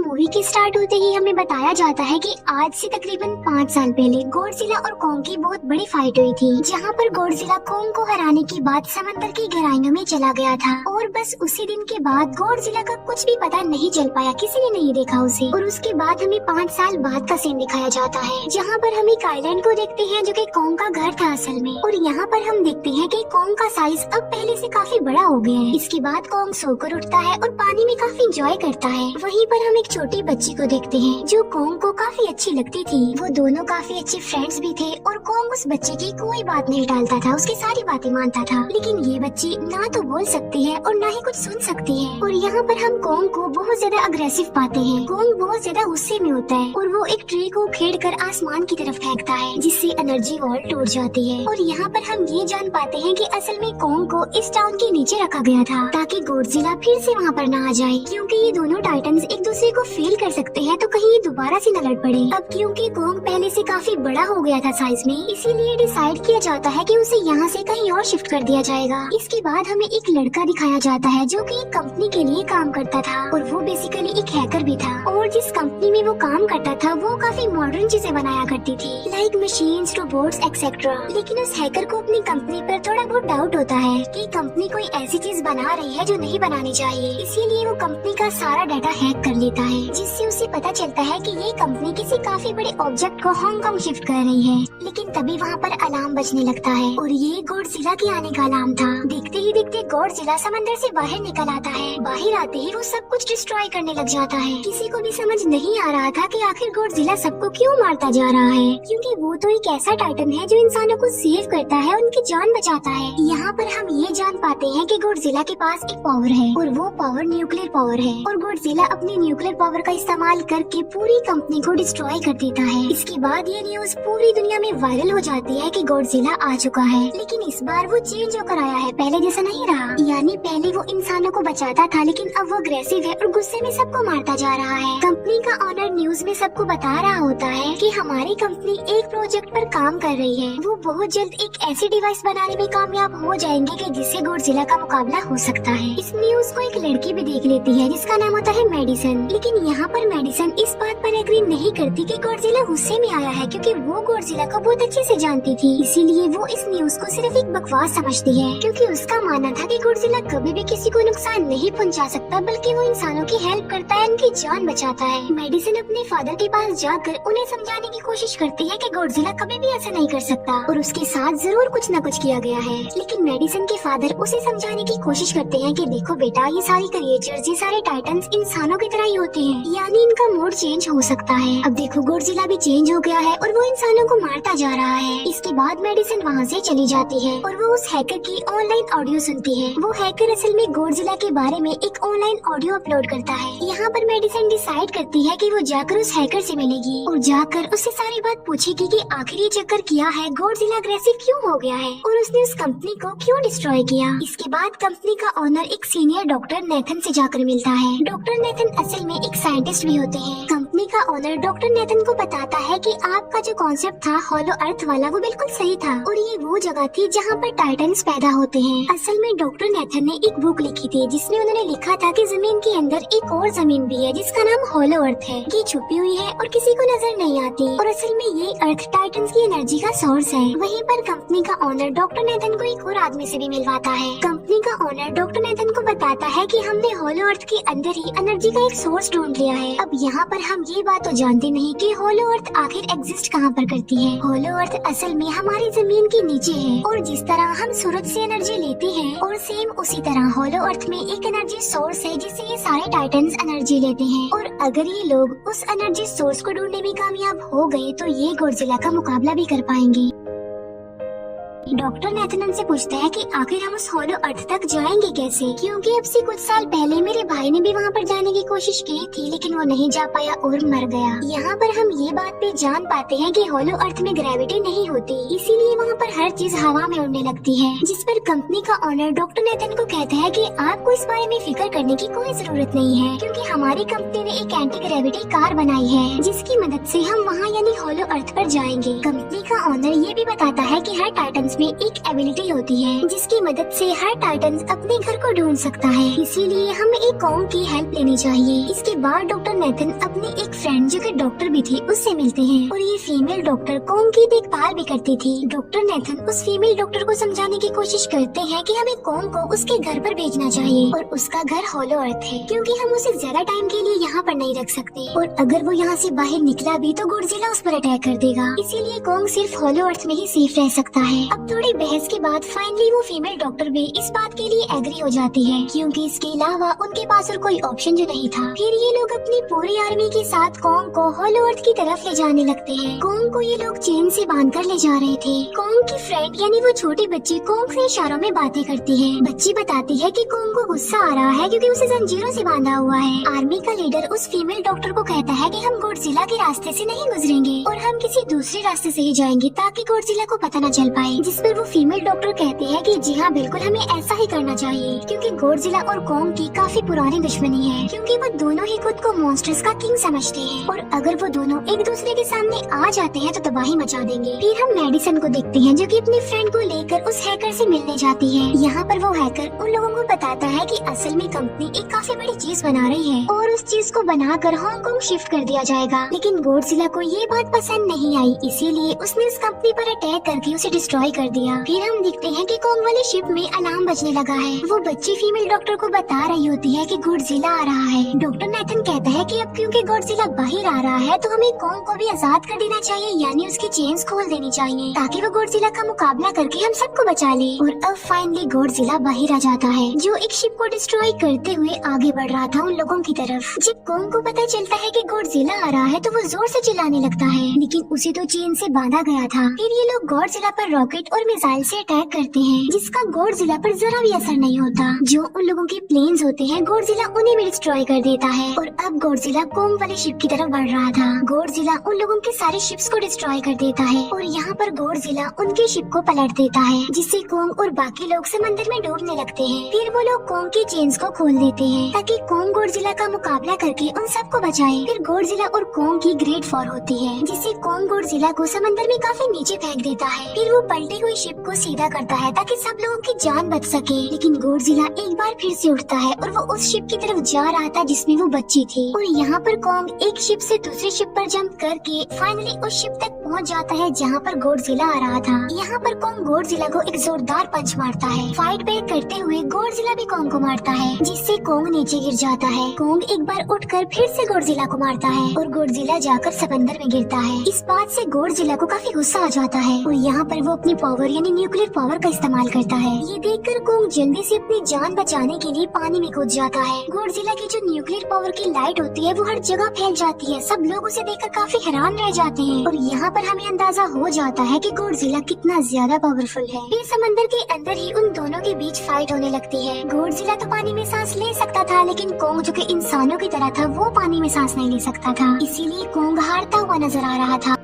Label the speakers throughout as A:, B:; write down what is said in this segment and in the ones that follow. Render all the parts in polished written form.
A: Movie के start होते ही हमें बताया जाता है कि आज से तकरीबन 5 साल पहले गॉडजिला और कॉन्ग की बहुत बड़ी फाइट हुई थी, जहां पर गॉडजिला कॉन्ग को हराने के बाद समंदर की गहराइयों में चला गया था और बस उसी दिन के बाद गॉडजिला का कुछ भी पता नहीं चल पाया, किसी ने नहीं देखा उसे। और उसके बाद हमें 5 साल बाद का सीन दिखाया जाता है, जहाँ पर हम एक आइलैंड को देखते हैं जो कि कॉन्ग का घर था असल में। और यहाँ पर हम देखते हैं कि कॉन्ग का साइज अब पहले से काफी बड़ा हो गया है। इसके बाद कॉन्ग सोकर उठता है और पानी में काफी इंजॉय करता है। वहीं पर हम एक छोटी बच्ची को देखते हैं जो कॉन्ग को काफी अच्छी लगती थी। वो दोनों काफी अच्छे फ्रेंड्स भी थे और कॉन्ग उस बच्चे की कोई बात नहीं टालता था, उसकी सारी बातें मानता था। लेकिन ये बच्ची ना तो बोल सकती है और ना ही कुछ सुन सकती है। और यहाँ पर हम कॉन्ग को बहुत ज्यादा अग्रेसिव पाते हैं। कॉन्ग बहुत ज्यादा गुस्से में होता है और वो एक ट्री को खेड़ कर आसमान की तरफ फेंकता है, जिससे एनर्जी वॉल टूट जाती है। और यहाँ पर हम ये जान पाते हैं कि असल में कॉन्ग को इस टाउन के नीचे रखा गया था ताकि गॉडजिला फिर से वहाँ पर ना आ जाए, क्योंकि ये दोनों टाइटन्स एक दूसरे को फेल कर सकते हैं तो कहीं ये दोबारा से न लड़ पड़े। अब क्योंकि कॉन्ग पहले से काफी बड़ा हो गया था साइज में, इसीलिए डिसाइड किया जाता है कि उसे यहाँ से कहीं और शिफ्ट कर दिया जाएगा। इसके बाद हमें एक लड़का दिखाया जाता है जो कि एक कंपनी के लिए काम करता था और वो बेसिकली एक हैकर भी था। और जिस कंपनी में वो काम करता था वो काफी मॉडर्न चीजें बनाया करती थी, लाइक मशीन्स, रोबोट्स एक्सेट्रा। लेकिन उस हैकर को अपनी कंपनी पर थोड़ा बहुत डाउट होता है कि कंपनी कोई ऐसी चीज बना रही है जो नहीं बनानी चाहिए। इसीलिए वो कंपनी का सारा डाटा हैक कर लेता है, जिससे उसे पता चलता है कि ये कंपनी किसी काफी बड़े ऑब्जेक्ट को हांगकांग शिफ्ट कर रही है। लेकिन तभी वहाँ पर अलार्म बजने लगता है और ये गॉडजिला के आने का अलार्म था। देखते ही देखते गॉडजिला समंदर से बाहर निकल आता है। बाहर आते ही वो सब कुछ डिस्ट्रॉय करने लग जाता है। किसी को भी समझ नहीं आ रहा था कि आखिर गॉडजिला सबको क्यों मारता जा रहा है, क्योंकि वो तो एक ऐसा टाइटन है जो इंसानों को सेव करता है, उनकी जान बचाता है। यहाँ पर हम ये जान पाते हैं कि गॉडजिला के पास एक पावर है और वो पावर न्यूक्लियर पावर है। और गॉडजिला अपनी न्यूक्लियर पावर का इस्तेमाल करके पूरी कंपनी को डिस्ट्रॉय कर देता है। इसके बाद ये न्यूज पूरी दुनिया में वायरल हो जाती है कि गॉडजिला आ चुका है। लेकिन इस बार वो चेंज होकर आया है, पहले जैसा नहीं रहा। यानी पहले वो इंसानों को बचाता था, लेकिन अब वो अग्रेसिव है और गुस्से में सबको मारता जा रहा है। कंपनी का ऑनर न्यूज में सबको बता रहा होता है कि हमारी कंपनी एक प्रोजेक्ट पर काम कर रही है। वो बहुत जल्द एक ऐसी डिवाइस बनाने में कामयाब हो जाएंगे कि जिससे गॉडजिला का मुकाबला हो सकता है। इस न्यूज को एक लड़की भी देख लेती है जिसका नाम होता है मेडिसन। लेकिन यहाँ पर मेडिसन इस बात पर एग्री नहीं करती कि गॉडजिला गुस्से में आया है, क्योंकि वो गॉडजिला को बहुत अच्छे से जानती थी। इसीलिए वो इस न्यूज को सिर्फ एक बकवास समझती है, क्योंकि उसका मानना था कि गॉडजिला कभी भी किसी को नुकसान नहीं पहुँचा सकता, बल्कि वो इंसानों की हेल्प करता है, उनकी जान बचाता है। मेडिसन अपने फादर के पास जाकर उन्हें समझाने की कोशिश करती है कि गॉडजिला कभी भी ऐसा नहीं कर सकता और उसके साथ जरूर कुछ न कुछ किया गया है। लेकिन मेडिसन के फादर उसे समझाने की कोशिश करते हैं कि देखो बेटा, ये सारी क्रिएचर्स, ये सारे टाइटन्स इंसानों की तरह ही होते हैं, यानी इनका मूड चेंज हो सकता है। अब देखो गॉडजिला भी चेंज हो गया है और वो इंसानों को मारता जा रहा है। इसके बाद मेडिसन वहाँ से चली जाती है और वो उस हैकर की ऑनलाइन ऑडियो सुनती है। वो हैकर असल में गॉडजिला के बारे में एक ऑनलाइन ऑडियो अपलोड करता है। यहाँ पर मेडिसन डिसाइड करती है कि वो जाकर उस हैकर से मिलेगी और जाकर उससे सारी बात पूछेगी कि आखिर ये चक्कर किया है, गॉडजिला अग्रेसिव क्यों हो गया है और उसने उस कंपनी को क्यों डिस्ट्रॉय किया। इसके बाद कंपनी का ऑनर एक सीनियर डॉक्टर नेथन से जाकर मिलता है। डॉक्टर नेथन असल में एक साइंटिस्ट भी होते हैं। कंपनी का ऑनर डॉक्टर नेथन को बताता है कि आपका जो कॉन्सेप्ट था हॉलो अर्थ वाला, वो बिल्कुल सही था और ये वो जगह थी जहाँ पर टाइटन्स पैदा होते हैं। असल में डॉक्टर नेथन ने एक बुक लिखी थी जिसमें उन्होंने लिखा था कि जमीन के अंदर एक और जमीन भी है जिसका नाम हॉलो अर्थ है। ये छुपी हुई है और किसी को नजर नहीं आती और असल में ये अर्थ टाइटन्स की एनर्जी का सोर्स है। वहीं पर कंपनी का ऑनर डॉक्टर नेथन को एक और आदमी से भी मिलवाता है। कंपनी का ऑनर डॉक्टर नेथन को बताता है कि हमने हॉलो अर्थ के अंदर ही एनर्जी का एक सोर्स ढूंढ लिया है। अब यहाँ पर हम ये बात तो जानते नहीं कि हॉलो अर्थ आखिर एग्जिस्ट कहाँ पर करती है। हॉलो अर्थ असल में हमारी जमीन के नीचे है और जिस तरह हम सूरज से एनर्जी लेते हैं और सेम उसी तरह हॉलो अर्थ में एक एनर्जी सोर्स है जिससे ये सारे टाइटन्स एनर्जी लेते हैं। और अगर ये लोग उस एनर्जी सोर्स को ढूंढने में कामयाब हो गए तो ये गॉडजिला का मुकाबला भी कर पाएंगे। डॉक्टर नेथन से पूछता है कि आखिर हम उस हॉलो अर्थ तक जाएंगे कैसे, क्योंकि अब से कुछ साल पहले मेरे भाई ने भी वहाँ पर जाने की कोशिश की थी लेकिन वो नहीं जा पाया और मर गया। यहाँ पर हम ये बात भी जान पाते हैं कि हॉलो अर्थ में ग्रेविटी नहीं होती, इसीलिए वहाँ पर हर चीज हवा में उड़ने लगती है। जिस पर कंपनी का ऑनर डॉक्टर नेथन को कहता है कि आपको इस बारे में फिक्र करने की कोई जरूरत नहीं है, क्योंकि हमारी कंपनी ने एक एंटी ग्रेविटी कार बनाई है जिसकी मदद से हम वहाँ यानी हॉलो अर्थ पर जाएंगे। कंपनी का ऑनर ये भी बताता है कि हर टाइटन्स में एक एबिलिटी होती है जिसकी मदद से हर टाइटन अपने घर को ढूंढ सकता है, इसीलिए हमें एक कॉन्ग की हेल्प लेनी चाहिए। इसके बाद डॉक्टर नेथन अपनी एक फ्रेंड जो कि डॉक्टर भी थी उससे मिलते हैं और ये फीमेल डॉक्टर कोंग की देखभाल भी करती थी। डॉक्टर नेथन उस फीमेल डॉक्टर को समझाने की कोशिश करते हैं कि हमें कोंग को उसके घर पर भेजना चाहिए और उसका घर होलो अर्थ है क्योंकि हम उसे ज्यादा टाइम के लिए यहाँ पर नहीं रख सकते और अगर वो यहाँ से बाहर निकला भी तो गॉडजिला उस पर अटैक कर देगा, इसीलिए कोंग सिर्फ होलो अर्थ में ही सेफ रह सकता है। अब थोड़ी बहस के बाद फाइनली वो फीमेल डॉक्टर भी इस बात के लिए एग्री हो जाती है क्योंकि इसके अलावा उनके पास और कोई ऑप्शन जो नहीं था। फिर ये लोग अपनी पूरी आर्मी के साथ कोंग को होलो अर्थ की तरफ ले जाने लगते हैं। कोंग को ये लोग चेन से बांधकर ले जा रहे थे। कोंग की फ्रेंड यानी वो छोटी बच्ची कोंग से इशारों में बातें करती है। बच्ची बताती है कि कोंग को गुस्सा आ रहा है क्योंकि उसे जंजीरों से बांधा हुआ है। आर्मी का लीडर उस फीमेल डॉक्टर को कहता है कि हम गॉडजिला के रास्ते से नहीं गुजरेंगे और हम किसी दूसरे रास्ते से ही जाएंगे ताकि गॉडजिला को पता न चल पाए। जिस पर वो फीमेल डॉक्टर कहती है कि जी हाँ बिल्कुल हमें ऐसा ही करना चाहिए क्योंकि गॉडजिला और कोंग की काफी पुरानी दुश्मनी है क्योंकि वो दोनों ही खुद को मॉन्स्टर्स का किंग समझते हैं और अगर वो दोनों एक दूसरे के सामने आ जाते हैं तो तबाही मचा देंगे। फिर हम मेडिसन को देखते हैं जो कि अपनी फ्रेंड को लेकर उस हैकर से मिलने जाती है। यहाँ पर वो हैकर उन लोगों को बताता है कि असल में कंपनी एक काफी बड़ी चीज बना रही है और उस चीज को बनाकर हांगकांग शिफ्ट कर दिया जाएगा, लेकिन गॉडजिला को ये बात पसंद नहीं आई, इसीलिए उसने उस कंपनी पर अटैक करके उसे डिस्ट्रॉय कर दिया। फिर हम देखते हैं कि कोंग वाले शिप में अलार्म बजने लगा है। वो बच्ची फीमेल डॉक्टर को बता रही होती है कि गॉडजिला आ रहा है। डॉक्टर नेथन कहता है कि अब क्योंकि गॉडजिला बाहर आ रहा है तो हमें कोंग को भी आजाद कर देना चाहिए, यानी उसकी चेन्स खोल देनी चाहिए ताकि वो गॉडजिला का मुकाबला करके हम सबको बचा ले। और अब फाइनली गॉडजिला बाहर आ जाता है जो एक शिप को डिस्ट्रॉय करते हुए आगे बढ़ रहा था उन लोगों की तरफ। जब कोंग को पता चलता है कि गॉडजिला आ रहा है तो वो जोर से चिल्लाने लगता है, लेकिन उसे तो चेन से बांधा गया था। फिर ये लोग गॉडजिला पर रॉकेट और मिसाइल से अटैक करते हैं जिसका गॉडजिला पर जरा भी असर नहीं होता। जो उन लोगों के प्लेन्स होते हैं गॉडजिला उन्हें भी डिस्ट्रॉय कर देता है और अब गॉडजिला कोंग वाले शिप की तरफ बढ़ रहा था। गॉडजिला उन लोगों के सारे शिप्स को डिस्ट्रॉय कर देता है और यहाँ पर गॉडजिला उनके शिप को पलट देता है जिससे कोंग और बाकी लोग समंदर में डूबने लगते हैं। फिर वो लोग कोंग की चेन्स को खोल देते हैं ताकि कोंग गॉडजिला का मुकाबला करके उन सबको बचाए। फिर गॉडजिला और कोंग की ग्रेट फॉर होती है जिससे कोंग गॉडजिला को समंदर में काफी नीचे फेंक देता है। फिर वो पलटी हुई शिप को सीधा करता है ताकि सब लोगों की जान बच सके, लेकिन गॉडजिला एक बार फिर से उठता है और वो उस शिप की तरफ जा रहा था जिसमें वो बच्ची थी। और यहाँ पर कोंग एक शिप से दूसरी शिप पर जंप करके फाइनली उस शिप तक पहुँच जाता है जहाँ पर गॉडजिला आ रहा था। यहाँ पर कोंग गॉडजिला को एक जोरदार पंच मारता है। फाइट बैक करते हुए गॉडजिला भी कोंग को मारता है जिससे कोंग नीचे गिर जाता है। कोंग एक बार उठकर फिर से गॉडजिला को मारता है और गॉडजिला जाकर समंदर में गिरता है। इस बात से गॉडजिला को काफी गुस्सा आ जाता है और यहाँ पर वो अपनी पावर यानी न्यूक्लियर पावर का इस्तेमाल करता है। ये देखकर कोंग जल्दी से अपनी जान बचाने के लिए पानी में कूद जाता है। गॉडजिला की जो न्यूक्लियर पावर की लाइट होती है वो हर जगह फैल जाती है। सब लोग उसे देखकर काफी हैरान रह जाते हैं और यहाँ पर हमें अंदाजा हो जाता है कि गॉडजिला कितना ज्यादा पावरफुल है। फिर समंदर के अंदर ही उन दोनों के बीच फाइट होने लगती है। गॉडजिला तो पानी में सांस ले सकता था, लेकिन कोंग जो कि इंसानों की तरह था वो पानी में सांस नहीं ले सकता था, इसीलिए कोंग हारता हुआ नजर आ रहा था।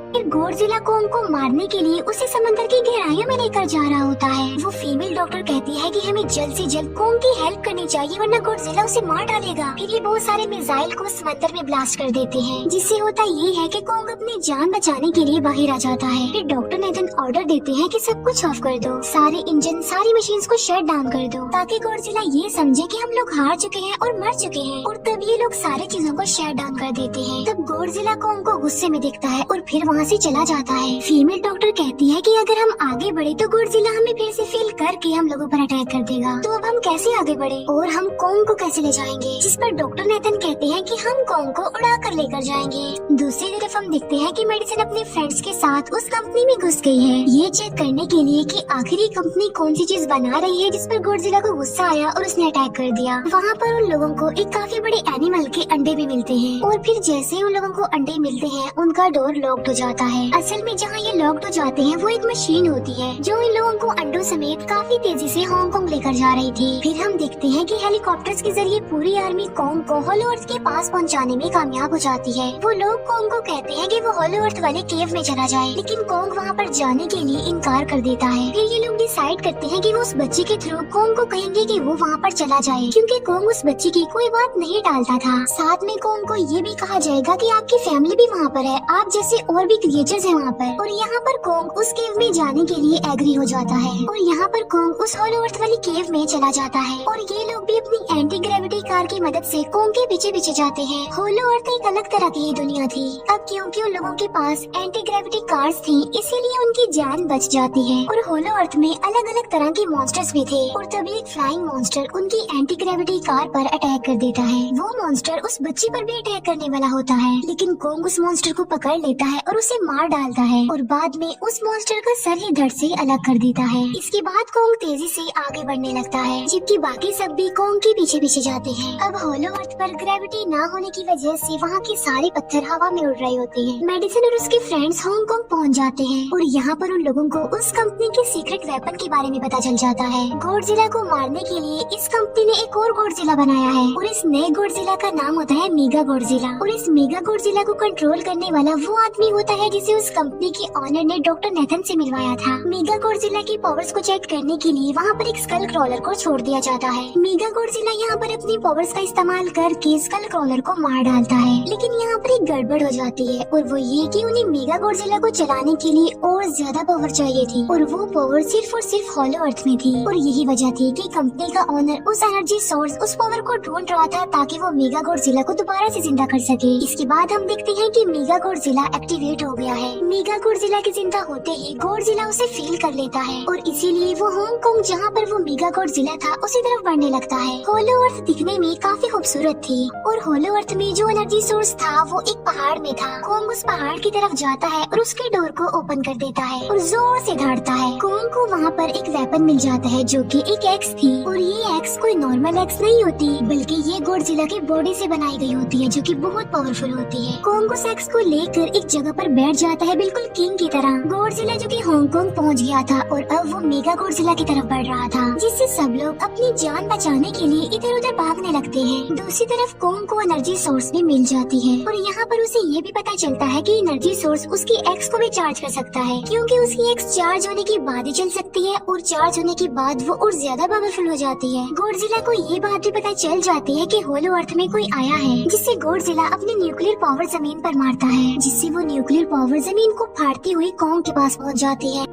A: फिर गॉडजिला कोंग को मारने के लिए उसे समंदर की गहराइयों में लेकर जा रहा होता है। वो फीमेल डॉक्टर कहती है कि हमें जल्द से जल्द कोंग की हेल्प करनी चाहिए वरना गॉडजिला उसे मार डालेगा। फिर ये बहुत सारे मिसाइल को समंदर में ब्लास्ट कर देते हैं जिससे होता ये है कि कोंग अपनी जान बचाने के लिए बाहर आ जाता है। फिर डॉक्टर नेथन ऑर्डर देते हैं कि सब कुछ ऑफ कर दो, सारे इंजन सारी मशीन्स को शट डाउन कर दो ताकि गॉडजिला ये समझे कि हम लोग हार चुके हैं और मर चुके हैं। और तब ये लोग सारी चीजों को शट डाउन कर देते हैं। तब गॉडजिला कोंग को गुस्से में देखता है और फिर वहाँ से चला जाता है। फीमेल डॉक्टर कहती है कि अगर हम आगे बढ़े तो गॉडजिला हमें फिर से फेल करके हम लोगों पर अटैक कर देगा, तो अब हम कैसे आगे बढ़े और हम कोंग को कैसे ले जाएंगे। जिस पर डॉक्टर नेथन कहते हैं कि हम कोंग को उड़ा कर लेकर जाएंगे। दूसरी तरफ हम देखते हैं कि मेडिसन अपने फ्रेंड्स के साथ उस कंपनी में घुस गई है ये चेक करने के लिए कि आखिर ये कंपनी कौन सी चीज बना रही है जिस पर गॉडजिला को गुस्सा आया और उसने अटैक कर दिया। वहाँ पर उन लोगों को एक काफी बड़े एनिमल के अंडे भी मिलते हैं और फिर जैसे उन लोगों को अंडे मिलते हैं उनका डोर लॉक्ड हो जाता है। असल में जहाँ ये लॉक्ड हो जाते हैं वो एक मशीन होती है जो इन लोगों को अंडों समेत काफी तेजी से हांगकांग लेकर जा रही थी। फिर हम देखते हैं कि हेलीकॉप्टर्स के जरिए पूरी आर्मी कोंग को होलो अर्थ के पास पहुंचाने में कामयाब हो जाती है। वो लोग कोंग को कहते हैं कि वो होलो अर्थ वाले केव में चला जाए, लेकिन कोंग वहाँ पर जाने के लिए इनकार कर देता है। फिर ये लोग डिसाइड करते हैं कि वो उस बच्ची के थ्रू कोंग को कहेंगे कि वो वहाँ पर चला जाए, क्योंकि कोंग उस बच्ची की कोई बात नहीं टालता था। साथ में कोंग को ये भी कहा जाएगा कि आपकी फैमिली भी वहाँ पर है, आप जैसे और भी क्रिएचर्स है वहाँ पर। और यहाँ पर कोंग उस केव में जाने के लिए एग्री हो जाता है और यहाँ पर कोंग उस होलो अर्थ वाली केव में चला जाता है और ये लोग भी अपनी एंटी ग्रेविटी कार की मदद से कोंग के पीछे पीछे जाते हैं। होलो अर्थ एक अलग तरह की दुनिया थी। अब क्योंकि उन लोगों के पास एंटी ग्रेविटी कार्स थी, इसीलिए उनकी जान बच जाती है। और होलो अर्थ में अलग अलग तरह के मॉन्स्टर्स भी थे और तभी एक फ्लाइंग मॉन्स्टर उनकी एंटी ग्रेविटी कार पर अटैक कर देता है। वो मॉन्स्टर उस बच्ची पर भी अटैक करने वाला होता है, लेकिन कोंग उस मॉन्स्टर को पकड़ लेता है और उसे मार डालता है और बाद में उस मॉन्स्टर का सर ही धड़ से अलग कर देता है। इसके बाद कोंग तेजी से आगे बढ़ने लगता है, जबकि बाकी सब भी कोंग के पीछे पीछे जाते हैं। अब होलो अर्थ पर ग्रेविटी न होने की वजह से वहाँ के सारे पत्थर हवा में उड़ रहे होते हैं। मेडिसिन और उसके फ्रेंड्स हांगकांग पहुँच जाते हैं और यहाँ पर उन लोगों को उस कंपनी के सीक्रेट वेपन के बारे में पता चल जाता है। गॉडजिला को मारने के लिए इस कंपनी ने एक और गॉडजिला बनाया है और इस नए गॉडजिला का नाम होता है मेगा गॉडजिला। और इस मेगा गॉडजिला को कंट्रोल करने वाला वो आदमी होता है जिसे उस कंपनी के ऑनर ने डॉक्टर नेथन से मिलवाया था। मेगा गॉडजिला की पावर्स को चेक करने के लिए वहाँ पर एक स्कल क्रॉलर को छोड़ दिया जाता है। मेगा गॉडजिला यहाँ पर अपनी पावर्स का इस्तेमाल करके स्कल क्रॉलर को मार डालता है, लेकिन यहाँ पर एक गड़बड़ हो जाती है और वो ये कि उन्हें मेगा गॉडजिला को चलाने के लिए और ज्यादा पावर चाहिए थी और वो पावर सिर्फ और सिर्फ होलो अर्थ में थी। और यही वजह थी कि कंपनी का ऑनर उस एनर्जी सोर्स, उस पावर को ढूंढ रहा था ताकि वो मेगा गॉडजिला को दोबारा से जिंदा कर सके। इसके बाद हम देखते हैं कि मेगा गॉडजिला एक्टिवेट हो गया है। मेगा गॉडजिला के जिंदा होते ही गॉडजिला उसे फील कर लेता है और इसीलिए वो हांगकांग जहाँ पर वो मेगा गॉडजिला था उसी तरफ बढ़ने लगता है। होलो अर्थ दिखने में काफी खूबसूरत थी और होलो अर्थ में जो एनर्जी सोर्स था वो एक पहाड़ में था। कोंग उस पहाड़ की तरफ जाता है और उसके डोर को ओपन कर देता है और जोर से दौड़ता है। कोंग को वहाँ पर एक वेपन मिल जाता है जो कि एक एक्स थी और ये एक्स कोई नॉर्मल एक्स नहीं होती, बल्कि ये गॉडजिला की बॉडी से बनाई गई होती है जो कि बहुत पावरफुल होती है। कोंग उस एक्स को लेकर एक जगह पर बैठ जाता है बिल्कुल किंग की तरह। गॉडजिला जो कि हांगकांग पहुँच गया था और अब वो मेगा गॉडजिला की तरफ बढ़ रहा था, जिससे सब लोग अपनी जान बचाने के लिए इधर उधर भागने लगते हैं। दूसरी तरफ कोंग को एनर्जी सोर्स भी मिल जाती है और यहाँ पर उसे ये भी पता चलता है कि एनर्जी सोर्स उसकी एक्स को भी चार्ज कर सकता है, क्योंकि उसकी एक्स चार्ज होने के बाद ही चल सकती है और चार्ज होने के बाद वो और ज्यादा पावरफुल हो जाती है। गॉडजिला को ये बात भी पता चल जाती है कि होलो अर्थ में कोई आया है, जिससे गॉडजिला अपनी न्यूक्लियर पावर जमीन पर मारता है, जिससे वो न्यूक्लियर पावर जमीन को फाड़ती हुई कोंग के पास पहुँच जाती है।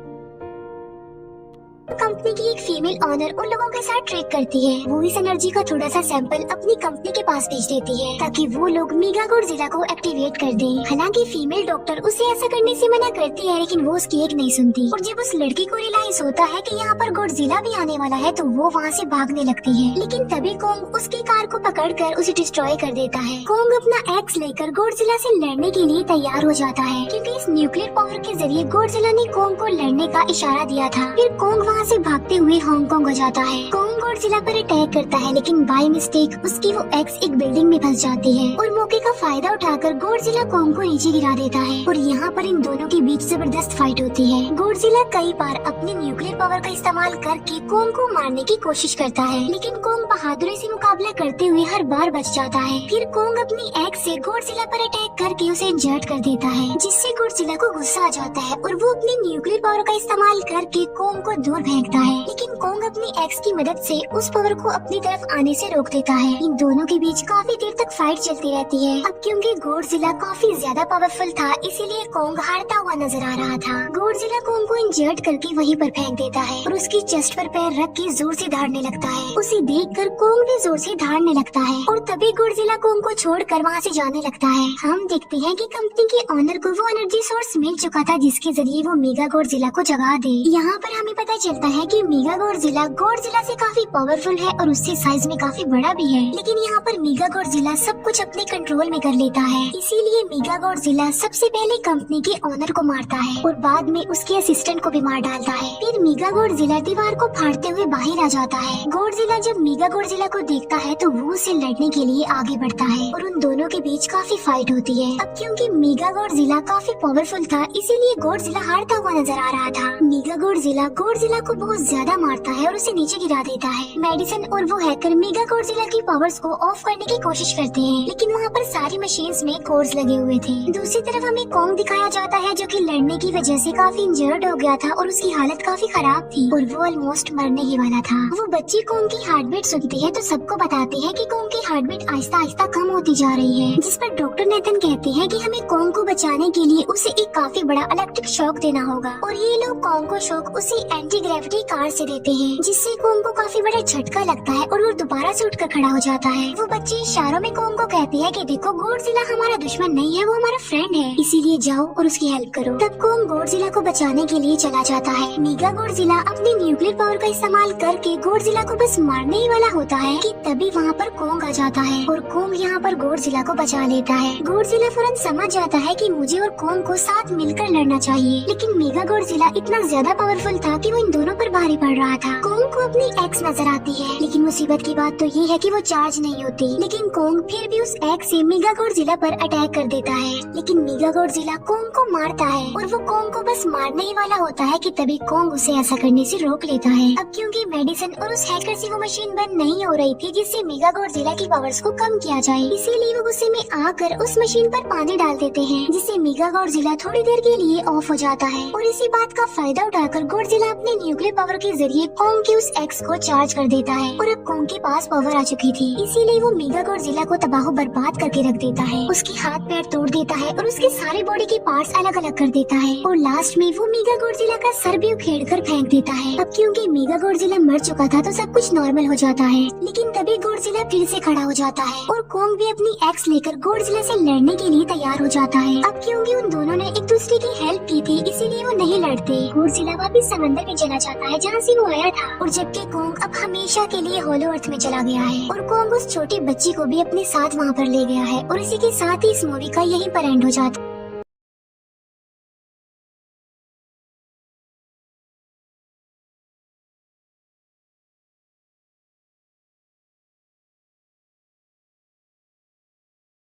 A: कंपनी की एक फीमेल ऑनर उन लोगों के साथ ट्रेक करती है। वो इस एनर्जी का थोड़ा सा सैंपल अपनी कंपनी के पास भेज देती है ताकि वो लोग मेगा गॉडजिला को एक्टिवेट कर दें। हालांकि फीमेल डॉक्टर उसे ऐसा करने से मना करती है, लेकिन वो उसकी एक नहीं सुनती और जब उस लड़की को रियलाइज होता है कि यहाँ पर गॉडजिला भी आने वाला है तो वो वहाँ से भागने लगती है, लेकिन तभी कोंग उसकी कार को पकड़कर उसे डिस्ट्रॉय कर देता है। कोंग अपना एक्स लेकर गॉडजिला से लड़ने के लिए तैयार हो जाता है, क्योंकि इस न्यूक्लियर पावर के जरिए गॉडजिला ने कोंग को लड़ने का इशारा दिया था। फिर कोंग वहाँ से भागते हुए हांगकांग हो जाता है। कोंग गॉडजिला पर अटैक करता है, लेकिन बाय मिस्टेक उसकी वो एक्स एक बिल्डिंग में फंस जाती है और मौके का फायदा उठाकर गॉडजिला कोंग को नीचे गिरा देता है और यहाँ पर इन दोनों के बीच जबरदस्त फाइट होती है। गॉडजिला कई बार अपनी न्यूक्लियर पावर का इस्तेमाल करके कोंग को मारने की कोशिश करता है, लेकिन कोंग बहादुरी से मुकाबला करते हुए हर बार बच जाता है। फिर कोंग अपनी एक्स से गॉडजिला पर अटैक करके उसे इंजर्ड कर देता है, जिससे गॉडजिला को गुस्सा आ जाता है और वो अपनी न्यूक्लियर पावर का इस्तेमाल करके कोंग को दूर फेंकता है, लेकिन कोंग अपनी एक्स की मदद से उस पावर को अपनी तरफ आने से रोक देता है। इन दोनों के बीच काफी देर तक फाइट चलती रहती है। अब क्योंकि गॉडजिला काफी ज्यादा पावरफुल था, इसीलिए कोंग हारता हुआ नजर आ रहा था। गॉडजिला कोंग को इंजर्ड करके वहीं पर फेंक देता है और उसकी चेस्ट पर पैर रख के जोर से दहाड़ने लगता है। उसे देखकर कोंग भी जोर से दहाड़ने लगता है और तभी गॉडजिला कोंग को छोड़कर वहाँ से जाने लगता है। हम देखते हैं कि कंपनी के ऑनर को वो एनर्जी सोर्स मिल चुका था जिसके जरिए वो मेगा गॉडजिला को जगा दे। यहाँ पर हमें पता चलता है कि मेगा गॉडजिला से काफी पावरफुल है और उससे साइज में काफी बड़ा भी है, लेकिन यहाँ पर मेगा गॉडजिला सब कुछ अपने कंट्रोल में कर लेता है। इसीलिए मेगा गॉडजिला सबसे पहले कंपनी के ऑनर को मारता है और बाद में उसके असिस्टेंट को भी मार डालता है। फिर मेगा गॉडजिला दीवार को फाड़ते हुए बाहर आ जाता है। गॉडजिला जब मेगा गॉडजिला को देखता है तो वो उससे लड़ने के लिए आगे बढ़ता है और उन दोनों के बीच काफी फाइट होती है। अब क्योंकि मेगा गॉडजिला काफी पावरफुल था, इसीलिए गॉडजिला हारता हुआ नजर आ रहा था। मेगा गॉडजिला को बहुत ज्यादा मारता है और उसे नीचे गिरा देता है। मेडिसन और वो हैकर मेगा गॉडजिला की पावर्स को ऑफ करने की कोशिश करते हैं, लेकिन वहाँ पर सारी मशीन्स में कोर्स लगे हुए थे। दूसरी तरफ हमें कॉन्ग दिखाया जाता है जो कि लड़ने की वजह से काफी इंजर्ड हो गया था और उसकी हालत काफी खराब थी और वो ऑलमोस्ट मरने ही वाला था। वो बच्ची कॉन्ग की हार्ट बीट सुनती है तो सबको बताती है कि कॉन्ग की हार्ट बीट आहिस्ता आहिस्ता कम होती जा रही है, जिस पर डॉक्टर नेथन कहते हैं कि हमें कॉन्ग को बचाने के लिए उसे एक काफी बड़ा इलेक्ट्रिक शॉक देना होगा। और ये लोग कॉन्ग को शॉक उसी एंटी ग्रेविटी कार से देते हैं, जिससे कॉन्ग को काफी बड़ा झटका लगता है और वो दोबारा से उठकर खड़ा हो जाता है। वो बच्चे इशारों में कॉन्ग को कहती है कि देखो गॉडजिला हमारा दुश्मन नहीं है, वो हमारा फ्रेंड है, इसीलिए जाओ और उसकी हेल्प करो। तब कॉन्ग गॉडजिला को बचाने के लिए चला जाता है। मेगा गॉडजिला अपनी न्यूक्लियर पावर का इस्तेमाल करके गॉडजिला को बस मारने ही वाला होता है कि तभी वहाँ पर कॉन्ग आ जाता है और कॉन्ग यहाँ पर गॉडजिला को बचा लेता है। गॉडजिला फौरन समझ जाता है कि मुझे और कॉन्ग को साथ मिलकर लड़ना चाहिए, लेकिन मेगा गॉडजिला इतना ज्यादा पावरफुल था कि वो इन दोनों पर भारी पड़ रहा था। कॉन्ग को अपनी एक्स नजर आती है, लेकिन मुसीबत की बात तो ये है कि वो चार्ज नहीं होती। लेकिन कॉन्ग फिर भी उस एक्स से मेगा गॉडजिला पर अटैक कर देता है, लेकिन मेगा गॉडजिला कॉन्ग को मारता है और वो कॉन्ग को बस मारने ही वाला होता है कि तभी कॉन्ग उसे ऐसा करने से रोक लेता है। अब क्योंकि मेडिसन और उस हैकर से वो मशीन बंद नहीं हो रही थी जिससे मेगा गॉडजिला की पावर्स को कम किया जाए, इसीलिए वो गुस्से में आकर उस मशीन पर पानी डाल देते हैं, जिससे मेगा गॉडजिला थोड़ी देर के लिए ऑफ हो जाता है। और इसी बात का फायदा उठाकर गॉडजिला अपने न्यूक्लियर पावर के जरिए कॉन्ग के उस एक्स को चार्ज कर देता है और अब कॉन्ग के पास पावर आ चुकी थी, इसीलिए वो मेगा गॉडजिला को तबाह बर्बाद करके रख देता है। उसके हाथ पैर तोड़ देता है और उसके सारे बॉडी के पार्ट्स अलग अलग कर देता है और लास्ट में वो मेगा गॉडजिला का सर भी उखेड़ कर फेंक देता है। अब क्योंकि मेगा गॉडजिला मर चुका था तो सब कुछ नॉर्मल हो जाता है, लेकिन तभी गॉडजिला फिर से खड़ा हो जाता है और कॉन्ग भी अपनी एक्स लेकर गॉडजिला से लड़ने के लिए तैयार हो जाता है। अब क्योंकि उन दोनों ने एक दूसरे की हेल्प की थी, इसीलिए वो नहीं लड़ते। गॉडजिला वापस समंदर में चला जाता है जहाँ से वो आया था, और जबकि कॉन्ग अब हमेशा के लिए होलो अर्थ में चला गया है और कॉन्ग उस छोटी बच्ची को भी अपने साथ वहाँ पर ले गया है। और इसी के साथ ही इस मूवी का यहीं पर एंड हो जाता है।